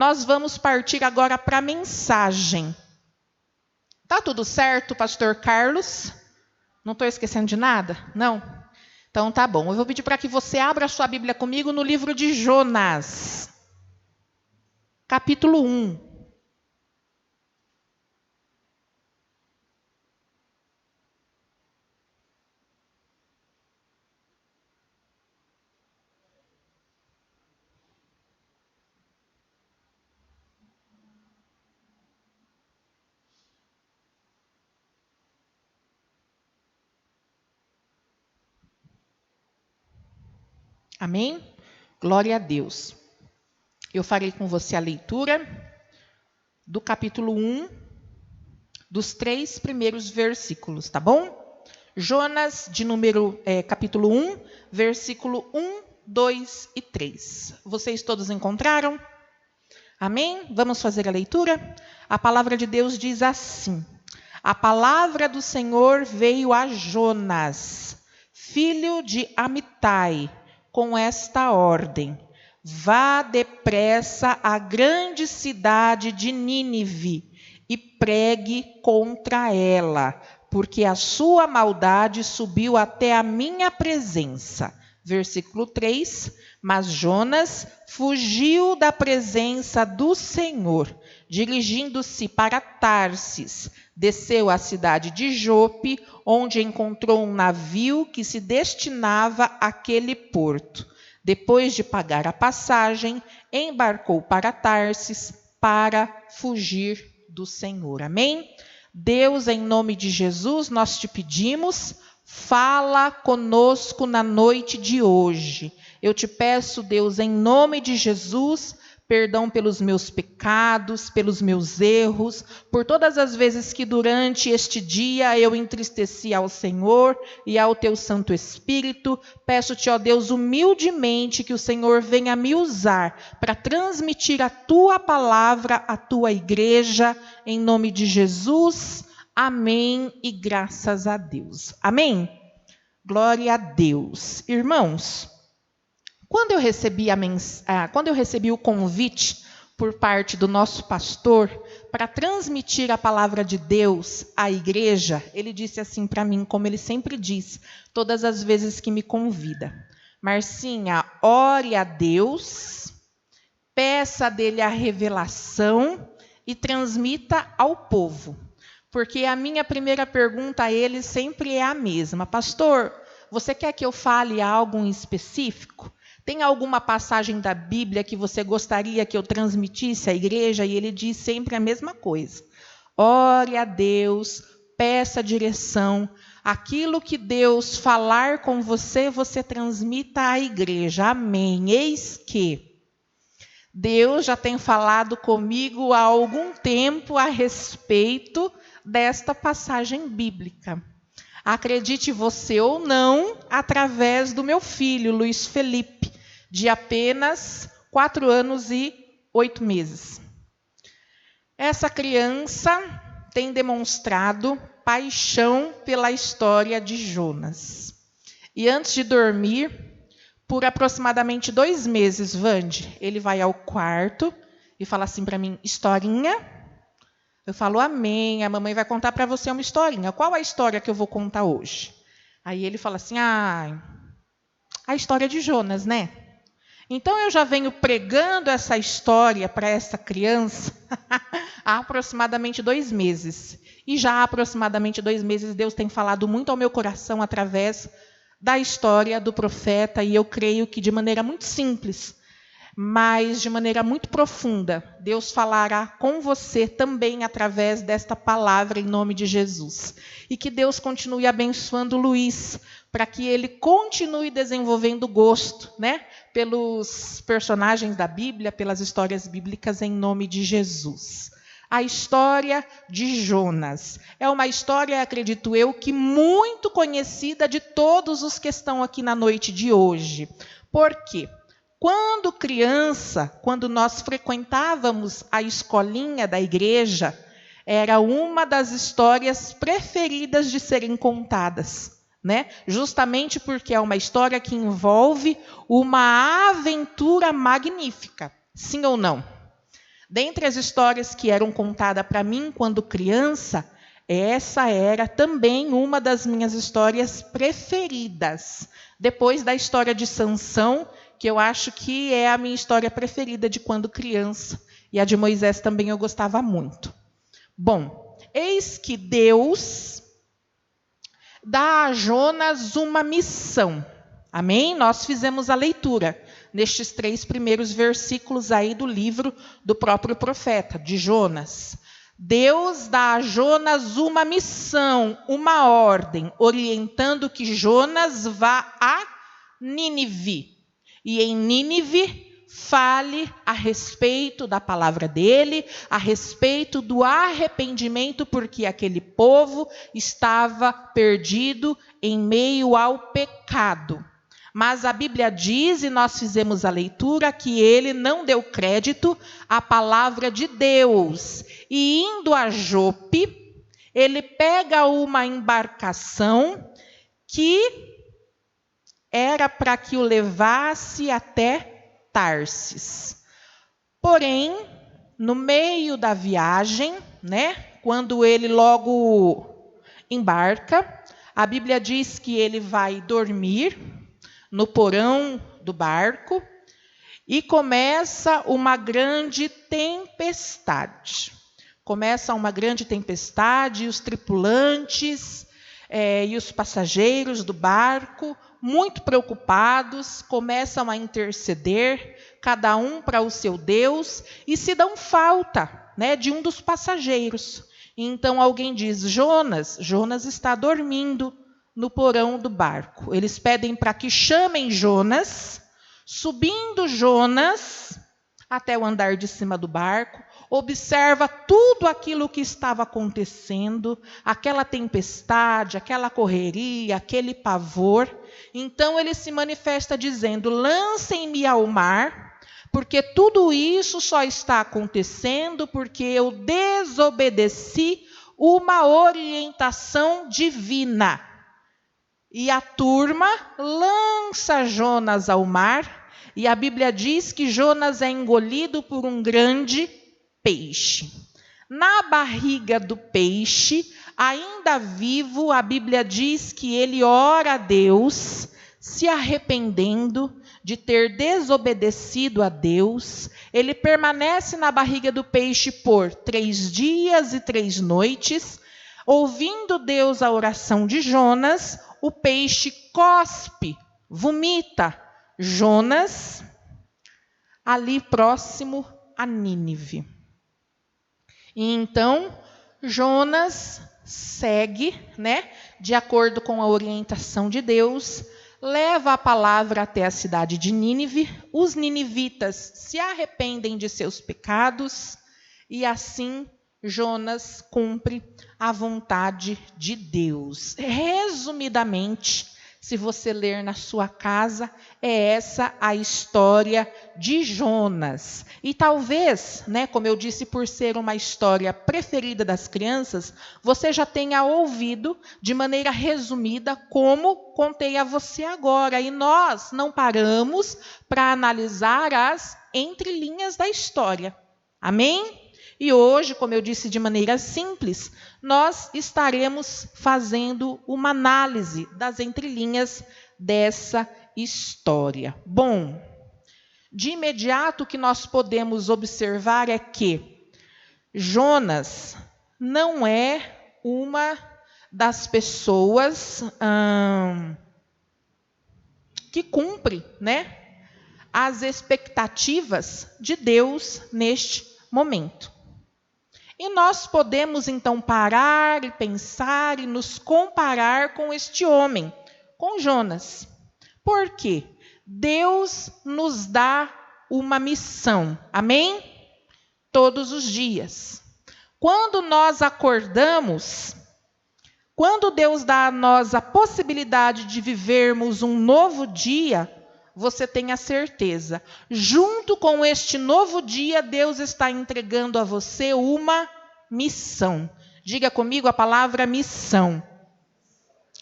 Nós vamos partir agora para a mensagem. Tá tudo certo, pastor Carlos? Não estou esquecendo de nada? Não? Então tá bom. Eu vou pedir para que você abra a sua Bíblia comigo no livro de Jonas, capítulo 1. Amém? Glória a Deus. Eu farei com você a leitura do capítulo 1, dos 3 primeiros versículos, tá bom? Jonas, capítulo 1, versículo 1, 2 e 3. Vocês todos encontraram? Amém? Vamos fazer a leitura? A palavra de Deus diz assim: A palavra do Senhor veio a Jonas, filho de Amitai, com esta ordem: Vá depressa à grande cidade de Nínive e pregue contra ela, porque a sua maldade subiu até a minha presença. Versículo 3, mas Jonas fugiu da presença do Senhor, dirigindo-se para Tarsis, desceu à cidade de Jope, onde encontrou um navio que se destinava àquele porto. Depois de pagar a passagem, embarcou para Tarsis para fugir do Senhor. Amém? Deus, em nome de Jesus, nós te pedimos, fala conosco na noite de hoje. Eu te peço, Deus, em nome de Jesus, perdão pelos meus pecados, pelos meus erros, por todas as vezes que durante este dia eu entristeci ao Senhor e ao teu Santo Espírito. Peço-te, ó Deus, humildemente que o Senhor venha me usar para transmitir a tua palavra à tua igreja, em nome de Jesus. Amém e graças a Deus. Amém? Glória a Deus. Irmãos, quando eu recebi o convite por parte do nosso pastor para transmitir a palavra de Deus à igreja, ele disse assim para mim, como ele sempre diz, todas as vezes que me convida: Marcinha, ore a Deus, peça dele a revelação e transmita ao povo. Porque a minha primeira pergunta a ele sempre é a mesma: pastor, você quer que eu fale algo em específico? Tem alguma passagem da Bíblia que você gostaria que eu transmitisse à igreja? E ele diz sempre a mesma coisa: ore a Deus, peça direção. Aquilo que Deus falar com você, você transmita à igreja. Amém. Eis que Deus já tem falado comigo há algum tempo a respeito desta passagem bíblica. Acredite você ou não, através do meu filho, Luiz Felipe, de apenas 4 anos e 8 meses. Essa criança tem demonstrado paixão pela história de Jonas. E antes de dormir, por aproximadamente 2 meses, Vande, ele vai ao quarto e fala assim para mim: historinha? Eu falo: amém, a mamãe vai contar para você uma historinha. Qual a história que eu vou contar hoje? Aí ele fala assim: a história de Jonas, né? Então eu já venho pregando essa história para essa criança há aproximadamente 2 meses. E já há aproximadamente 2 meses Deus tem falado muito ao meu coração através da história do profeta, e eu creio que de maneira muito simples, mas de maneira muito profunda, Deus falará com você também através desta palavra em nome de Jesus. E que Deus continue abençoando o Luiz, para que ele continue desenvolvendo gosto, pelos personagens da Bíblia, pelas histórias bíblicas em nome de Jesus. A história de Jonas é uma história, acredito eu, que muito conhecida de todos os que estão aqui na noite de hoje. Por quê? Quando criança, quando nós frequentávamos a escolinha da igreja, era uma das histórias preferidas de serem contadas, Justamente porque é uma história que envolve uma aventura magnífica. Sim ou não? Dentre as histórias que eram contadas para mim quando criança, essa era também uma das minhas histórias preferidas. Depois da história de Sansão, que eu acho que é a minha história preferida de quando criança. E a de Moisés também eu gostava muito. Bom, eis que Deus dá a Jonas uma missão. Amém? Nós fizemos a leitura nestes 3 primeiros versículos aí do livro do próprio profeta, de Jonas. Deus dá a Jonas uma missão, uma ordem, orientando que Jonas vá a Nínive. E em Nínive fale a respeito da palavra dele, a respeito do arrependimento, porque aquele povo estava perdido em meio ao pecado. Mas a Bíblia diz, e nós fizemos a leitura, que ele não deu crédito à palavra de Deus. E indo a Jope, ele pega uma embarcação que era para que o levasse até Tarsis. Porém, no meio da viagem, quando ele logo embarca, a Bíblia diz que ele vai dormir no porão do barco e começa uma grande tempestade. Começa uma grande tempestade e os tripulantes e os passageiros do barco, muito preocupados, começam a interceder, cada um para o seu Deus, e se dão falta de um dos passageiros. Então alguém diz, Jonas está dormindo no porão do barco. Eles pedem para que chamem Jonas, subindo Jonas até o andar de cima do barco, observa tudo aquilo que estava acontecendo, aquela tempestade, aquela correria, aquele pavor. Então ele se manifesta dizendo, lancem-me ao mar, porque tudo isso só está acontecendo porque eu desobedeci uma orientação divina. E a turma lança Jonas ao mar, e a Bíblia diz que Jonas é engolido por um grande peixe. Na barriga do peixe, ainda vivo, a Bíblia diz que ele ora a Deus, se arrependendo de ter desobedecido a Deus. Ele permanece na barriga do peixe por 3 dias e 3 noites, ouvindo Deus a oração de Jonas. O peixe cospe, vomita Jonas ali próximo a Nínive. E então Jonas segue, de acordo com a orientação de Deus, leva a palavra até a cidade de Nínive. Os ninivitas se arrependem de seus pecados e assim Jonas cumpre a vontade de Deus. Resumidamente, se você ler na sua casa, é essa a história de Jonas. E talvez, como eu disse, por ser uma história preferida das crianças, você já tenha ouvido de maneira resumida como contei a você agora. E nós não paramos para analisar as entrelinhas da história. Amém? E hoje, como eu disse de maneira simples, nós estaremos fazendo uma análise das entrelinhas dessa história. Bom, de imediato o que nós podemos observar é que Jonas não é uma das pessoas que cumpre, as expectativas de Deus neste momento. E nós podemos então parar e pensar e nos comparar com este homem, com Jonas. Por quê? Deus nos dá uma missão, amém? Todos os dias. Quando nós acordamos, quando Deus dá a nós a possibilidade de vivermos um novo dia, você tem a certeza, junto com este novo dia, Deus está entregando a você uma missão. Diga comigo a palavra missão.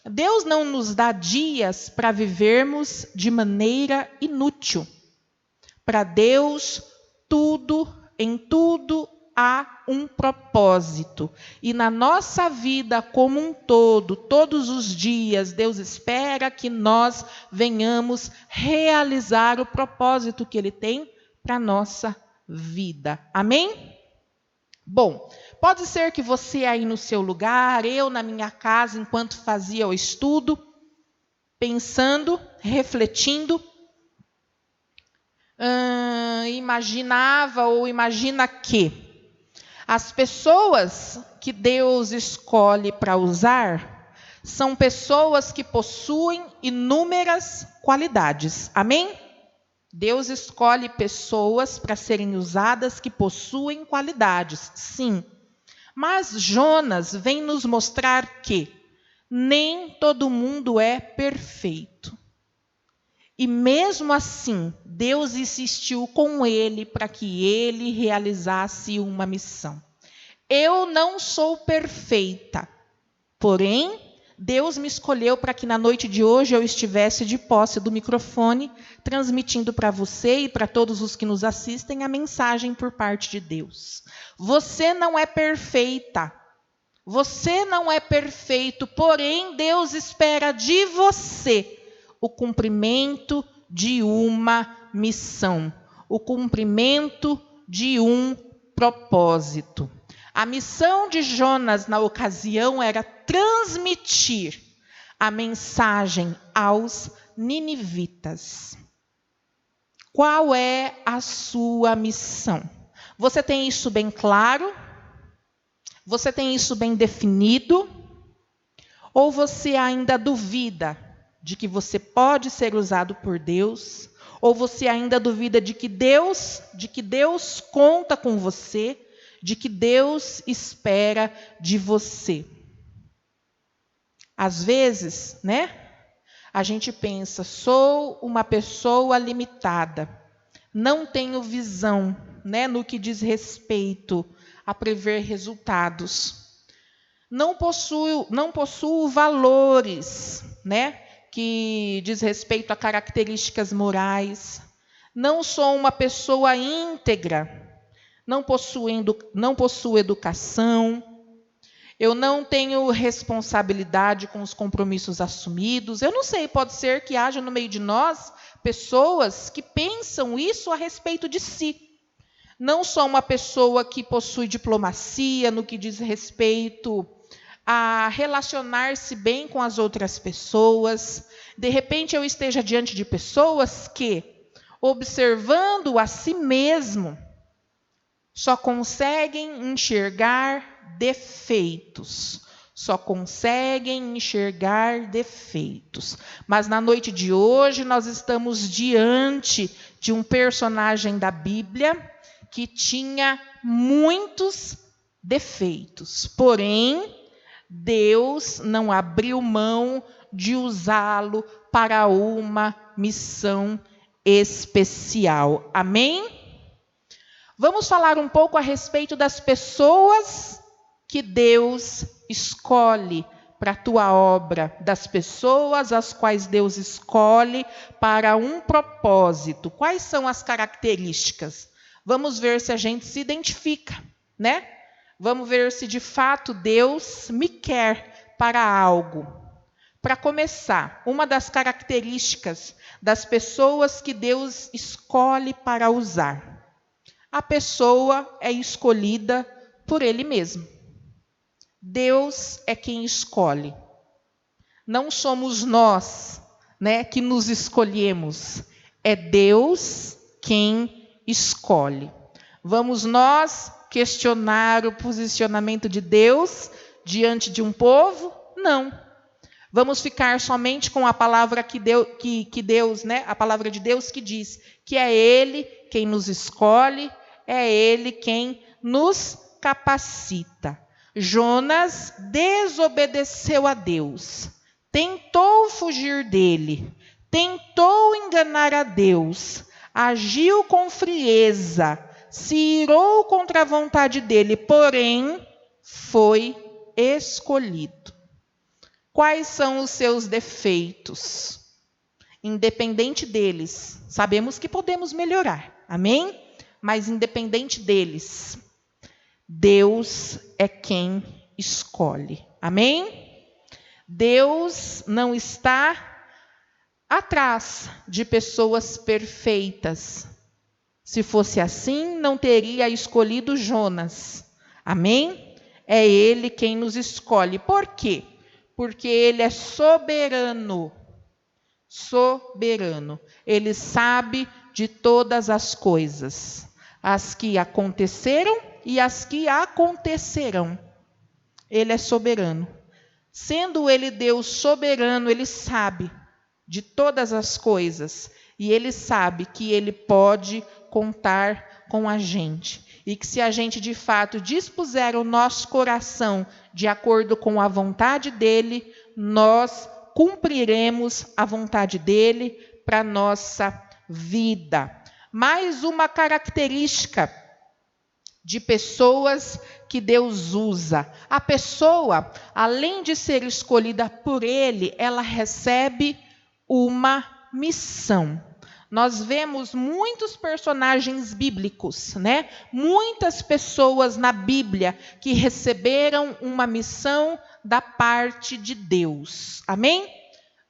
Deus não nos dá dias para vivermos de maneira inútil. Para Deus, tudo Em tudo há um propósito. E na nossa vida como um todo, todos os dias, Deus espera que nós venhamos realizar o propósito que Ele tem para a nossa vida. Amém? Bom, pode ser que você aí no seu lugar, eu na minha casa, enquanto fazia o estudo, pensando, refletindo, imaginava ou imagina que as pessoas que Deus escolhe para usar são pessoas que possuem inúmeras qualidades. Amém? Deus escolhe pessoas para serem usadas que possuem qualidades, sim. Mas Jonas vem nos mostrar que nem todo mundo é perfeito. E mesmo assim, Deus insistiu com ele para que ele realizasse uma missão. Eu não sou perfeita, porém, Deus me escolheu para que na noite de hoje eu estivesse de posse do microfone, transmitindo para você e para todos os que nos assistem a mensagem por parte de Deus. Você não é perfeita. Você não é perfeito, porém Deus espera de você o cumprimento de uma missão, o cumprimento de um propósito. A missão de Jonas na ocasião era transmitir a mensagem aos ninivitas. Qual é a sua missão? Você tem isso bem claro? Você tem isso bem definido? Ou você ainda duvida de que você pode ser usado por Deus? Ou você ainda duvida de que Deus conta com você, de que Deus espera de você? Às vezes, a gente pensa, sou uma pessoa limitada, não tenho visão, no que diz respeito a prever resultados. Não possuo valores, que diz respeito a características morais. Não sou uma pessoa íntegra. Não possuo educação. Eu não tenho responsabilidade com os compromissos assumidos. Eu não sei, pode ser que haja no meio de nós pessoas que pensam isso a respeito de si. Não sou uma pessoa que possui diplomacia no que diz respeito a relacionar-se bem com as outras pessoas. De repente eu esteja diante de pessoas que, observando a si mesmo, só conseguem enxergar defeitos. Mas na noite de hoje nós estamos diante de um personagem da Bíblia que tinha muitos defeitos. Porém, Deus não abriu mão de usá-lo para uma missão especial. Amém? Vamos falar um pouco a respeito das pessoas que Deus escolhe para a tua obra, das pessoas as quais Deus escolhe para um propósito. Quais são as características? Vamos ver se a gente se identifica, Vamos ver se de fato Deus me quer para algo. Para começar, uma das características das pessoas que Deus escolhe para usar. A pessoa é escolhida por Ele mesmo. Deus é quem escolhe. Não somos nós, que nos escolhemos. É Deus quem escolhe. Vamos nós questionar o posicionamento de Deus diante de um povo? Não. Vamos ficar somente com a palavra que Deus, a palavra de Deus que diz que é Ele quem nos escolhe, é Ele quem nos capacita. Jonas desobedeceu a Deus, tentou fugir dele, tentou enganar a Deus, agiu com frieza, se irou contra a vontade dele, porém foi escolhido. Quais são os seus defeitos? Independente deles, sabemos que podemos melhorar. Amém? mas independente deles, Deus é quem escolhe. Amém? Deus não está atrás de pessoas perfeitas. Se fosse assim, não teria escolhido Jonas. Amém? É Ele quem nos escolhe. Por quê? Porque Ele é soberano. Soberano. Ele sabe de todas as coisas, as que aconteceram e as que acontecerão. Ele é soberano. Sendo Ele Deus soberano, Ele sabe de todas as coisas. E Ele sabe que Ele pode contar com a gente. E que se a gente de fato dispuser o nosso coração de acordo com a vontade dEle, nós cumpriremos a vontade dEle para a nossa vida. Mais uma característica de pessoas que Deus usa. A pessoa, além de ser escolhida por Ele, ela recebe uma missão. Nós vemos muitos personagens bíblicos, né? Muitas pessoas na Bíblia que receberam uma missão da parte de Deus. Amém?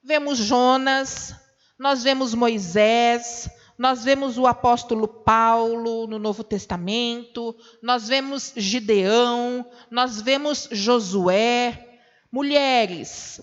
Vemos Jonas, nós vemos Moisés, nós vemos o apóstolo Paulo no Novo Testamento, nós vemos Gideão, nós vemos Josué, mulheres,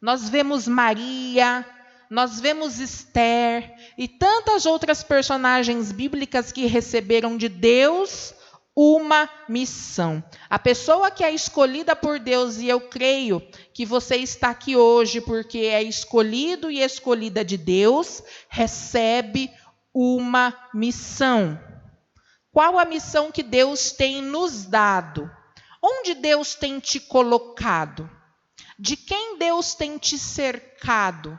nós vemos Maria, nós vemos Esther e tantas outras personagens bíblicas que receberam de Deus uma missão. A pessoa que é escolhida por Deus, e eu creio que você está aqui hoje porque é escolhido e escolhida de Deus, recebe uma missão. Qual a missão que Deus tem nos dado? Onde Deus tem te colocado? De quem Deus tem te cercado?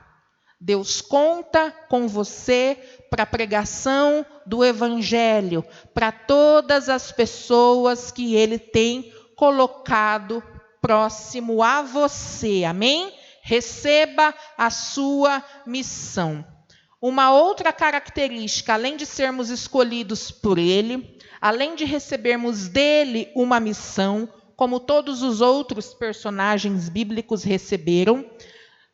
Deus conta com você para a pregação do Evangelho, para todas as pessoas que Ele tem colocado próximo a você. Amém? Receba a sua missão. Uma outra característica, além de sermos escolhidos por Ele, além de recebermos dele uma missão, como todos os outros personagens bíblicos receberam,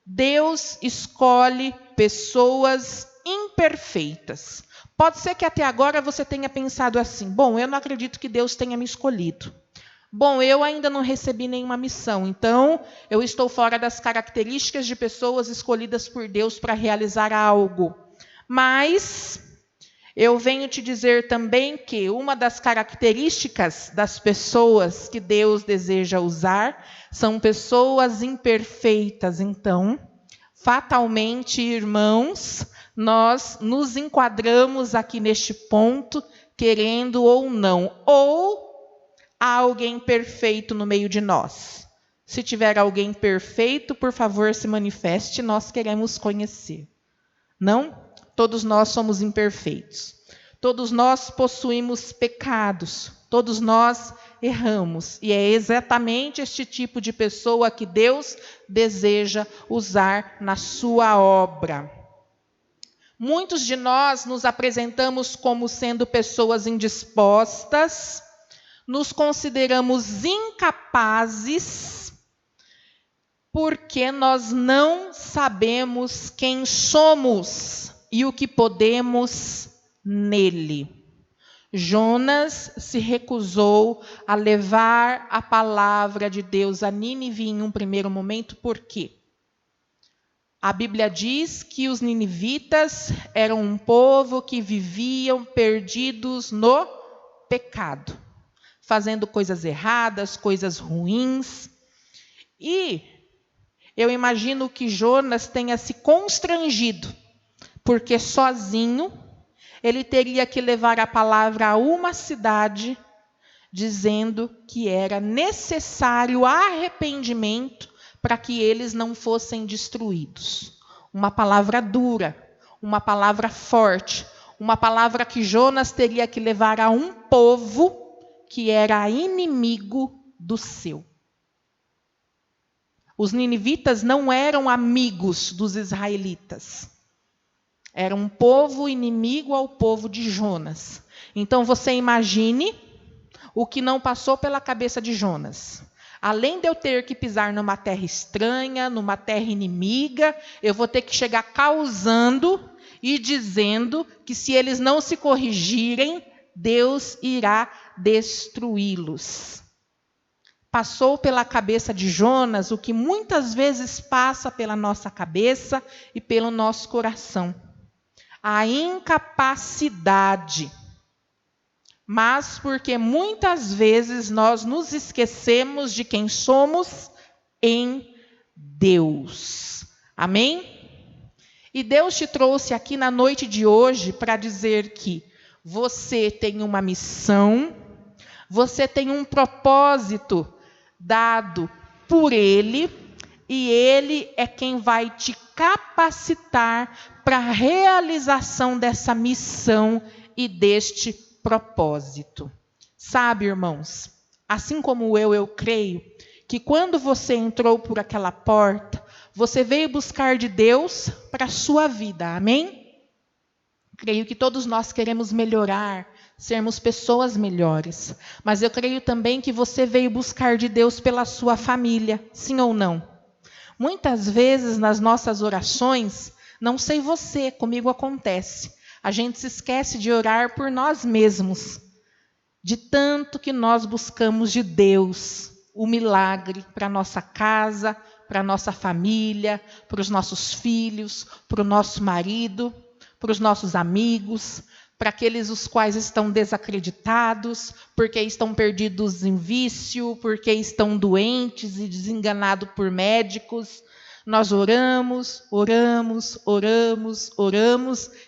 Deus escolhe pessoas imperfeitas. Pode ser que até agora você tenha pensado assim: bom, eu não acredito que Deus tenha me escolhido. Bom, eu ainda não recebi nenhuma missão, então eu estou fora das características de pessoas escolhidas por Deus para realizar algo. Mas eu venho te dizer também que uma das características das pessoas que Deus deseja usar são pessoas imperfeitas. Então, fatalmente, irmãos, nós nos enquadramos aqui neste ponto, querendo ou não, ou há alguém perfeito no meio de nós. Se tiver alguém perfeito, por favor, se manifeste, nós queremos conhecer. Não? Todos nós somos imperfeitos. Todos nós possuímos pecados. Todos nós erramos. E é exatamente este tipo de pessoa que Deus deseja usar na sua obra. Muitos de nós nos apresentamos como sendo pessoas indispostas, nos consideramos incapazes, porque nós não sabemos quem somos e o que podemos nele. Jonas se recusou a levar a palavra de Deus a Nínive em um primeiro momento, por quê? A Bíblia diz que os ninivitas eram um povo que viviam perdidos no pecado, fazendo coisas erradas, coisas ruins. E eu imagino que Jonas tenha se constrangido, porque sozinho ele teria que levar a palavra a uma cidade, dizendo que era necessário arrependimento para que eles não fossem destruídos. Uma palavra dura, uma palavra forte, uma palavra que Jonas teria que levar a um povo que era inimigo do seu. Os ninivitas não eram amigos dos israelitas. Era um povo inimigo ao povo de Jonas. Então você imagine o que não passou pela cabeça de Jonas. Além de eu ter que pisar numa terra estranha, numa terra inimiga, eu vou ter que chegar causando e dizendo que se eles não se corrigirem, Deus irá destruí-los. Passou pela cabeça de Jonas o que muitas vezes passa pela nossa cabeça e pelo nosso coração. A incapacidade. Mas porque muitas vezes nós nos esquecemos de quem somos em Deus. Amém? E Deus te trouxe aqui na noite de hoje para dizer que você tem uma missão, você tem um propósito dado por Ele, e Ele é quem vai te capacitar para a realização dessa missão e deste propósito. Sabe, irmãos, assim como eu creio que quando você entrou por aquela porta, você veio buscar de Deus para a sua vida, amém? Creio que todos nós queremos melhorar, sermos pessoas melhores, mas eu creio também que você veio buscar de Deus pela sua família, sim ou não? Muitas vezes nas nossas orações, não sei você, comigo acontece, a gente se esquece de orar por nós mesmos, de tanto que nós buscamos de Deus o milagre para a nossa casa, para a nossa família, para os nossos filhos, para o nosso marido, para os nossos amigos, para aqueles os quais estão desacreditados, porque estão perdidos em vício, porque estão doentes e desenganados por médicos. Nós oramos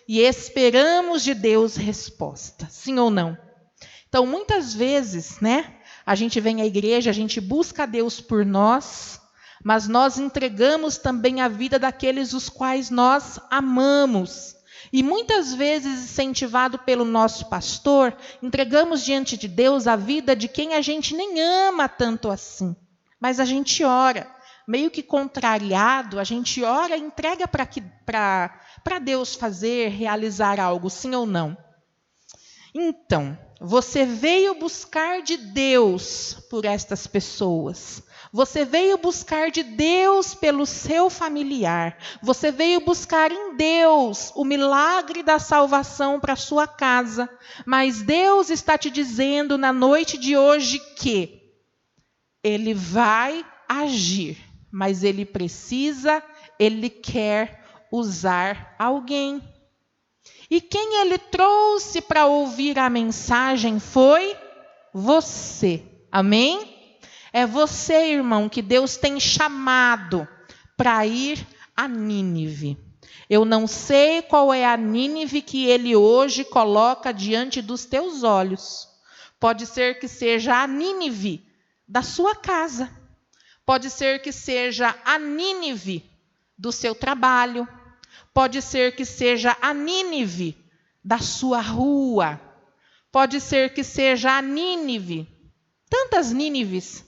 e esperamos de Deus resposta, sim ou não? Então, muitas vezes, a gente vem à igreja, a gente busca a Deus por nós, mas nós entregamos também a vida daqueles os quais nós amamos. E muitas vezes, incentivado pelo nosso pastor, entregamos diante de Deus a vida de quem a gente nem ama tanto assim, mas a gente ora. Meio que contrariado, a gente ora e entrega para Deus fazer, realizar algo, sim ou não? Então, você veio buscar de Deus por estas pessoas. Você veio buscar de Deus pelo seu familiar. Você veio buscar em Deus o milagre da salvação para a sua casa. Mas Deus está te dizendo na noite de hoje que Ele vai agir. Mas Ele quer usar alguém. E quem Ele trouxe para ouvir a mensagem foi você. Amém? É você, irmão, que Deus tem chamado para ir a Nínive. Eu não sei qual é a Nínive que Ele hoje coloca diante dos teus olhos. Pode ser que seja a Nínive da sua casa. Pode ser que seja a Nínive do seu trabalho. Pode ser que seja a Nínive da sua rua. Pode ser que seja a Nínive. Tantas Nínives,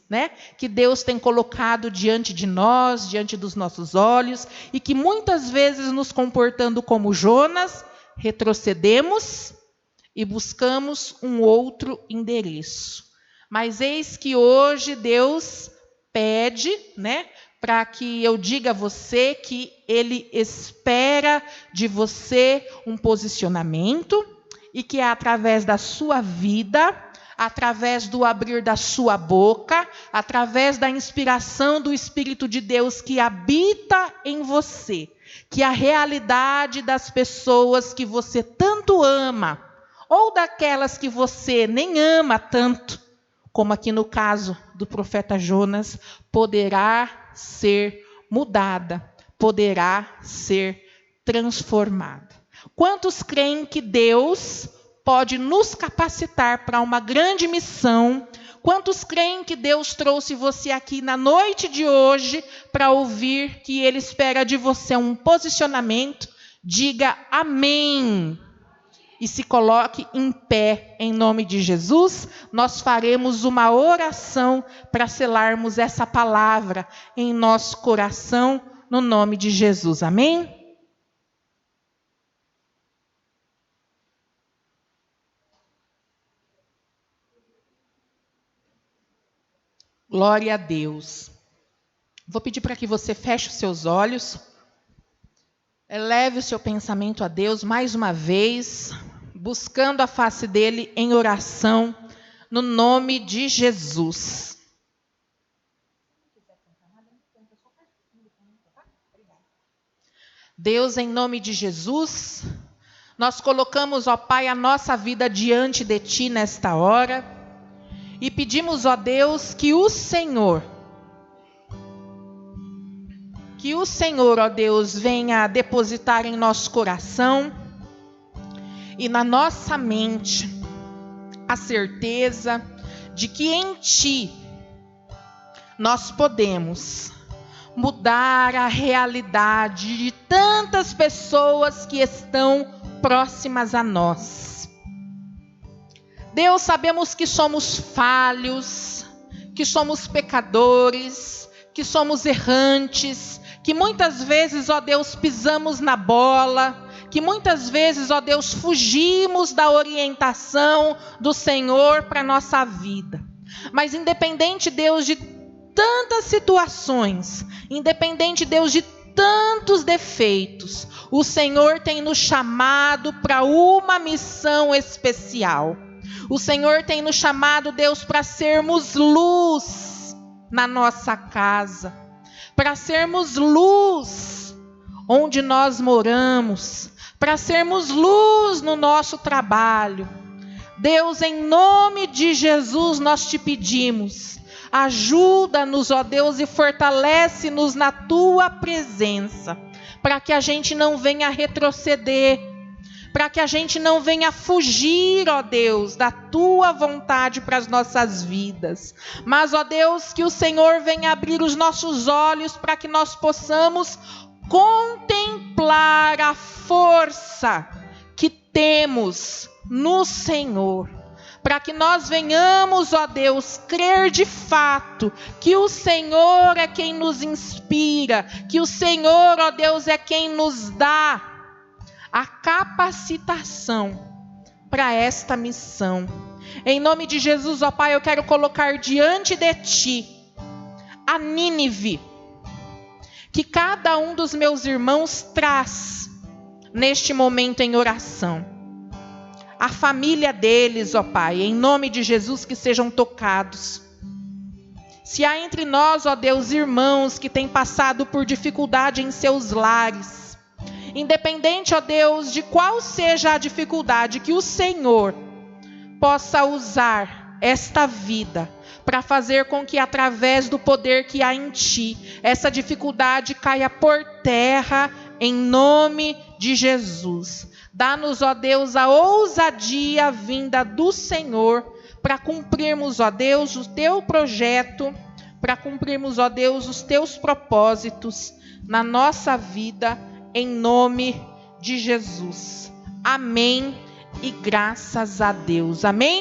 que Deus tem colocado diante de nós, diante dos nossos olhos, e que muitas vezes, nos comportando como Jonas, retrocedemos e buscamos um outro endereço. Mas eis que hoje Deus pede, para que eu diga a você que Ele espera de você um posicionamento e que é através da sua vida, através do abrir da sua boca, através da inspiração do Espírito de Deus que habita em você, que a realidade das pessoas que você tanto ama, ou daquelas que você nem ama tanto, como aqui no caso do profeta Jonas, poderá ser mudada, poderá ser transformada. Quantos creem que Deus pode nos capacitar para uma grande missão? Quantos creem que Deus trouxe você aqui na noite de hoje para ouvir que Ele espera de você um posicionamento? Diga amém. E se coloque em pé, em nome de Jesus. Nós faremos uma oração para selarmos essa palavra em nosso coração, no nome de Jesus. Amém? Glória a Deus. Vou pedir para que você feche os seus olhos. Eleve o seu pensamento a Deus mais uma vez, buscando a face dele em oração, no nome de Jesus. Deus, em nome de Jesus, nós colocamos, ó Pai, a nossa vida diante de Ti nesta hora e pedimos, ó Deus, que o Senhor, ó Deus, venha depositar em nosso coração e na nossa mente a certeza de que em Ti nós podemos mudar a realidade de tantas pessoas que estão próximas a nós. Deus, sabemos que somos falhos, que somos pecadores, que somos errantes, que muitas vezes, ó Deus, pisamos na bola, que muitas vezes, ó Deus, fugimos da orientação do Senhor para a nossa vida. Mas independente, Deus, de tantas situações, independente, Deus, de tantos defeitos, o Senhor tem nos chamado para uma missão especial. O Senhor tem nos chamado, Deus, para sermos luz na nossa casa, para sermos luz onde nós moramos, para sermos luz no nosso trabalho. Deus, em nome de Jesus, nós te pedimos, ajuda-nos, ó Deus, e fortalece-nos na Tua presença, para que a gente não venha retroceder, para que a gente não venha fugir, ó Deus, da Tua vontade para as nossas vidas. Mas, ó Deus, que o Senhor venha abrir os nossos olhos para que nós possamos contemplar a força que temos no Senhor. Para que nós venhamos, ó Deus, crer de fato que o Senhor é quem nos inspira, que o Senhor, ó Deus, é quem nos dá a capacitação para esta missão. Em nome de Jesus, ó Pai, eu quero colocar diante de Ti a Nínive, que cada um dos meus irmãos traz neste momento em oração. A família deles, ó Pai, em nome de Jesus, que sejam tocados. Se há entre nós, ó Deus, irmãos que têm passado por dificuldade em seus lares, independente, ó Deus, de qual seja a dificuldade, que o Senhor possa usar esta vida para fazer com que, através do poder que há em Ti, essa dificuldade caia por terra, em nome de Jesus. Dá-nos, ó Deus, a ousadia vinda do Senhor para cumprirmos, ó Deus, o Teu projeto, para cumprirmos, ó Deus, os Teus propósitos na nossa vida, em nome de Jesus. Amém e graças a Deus. Amém.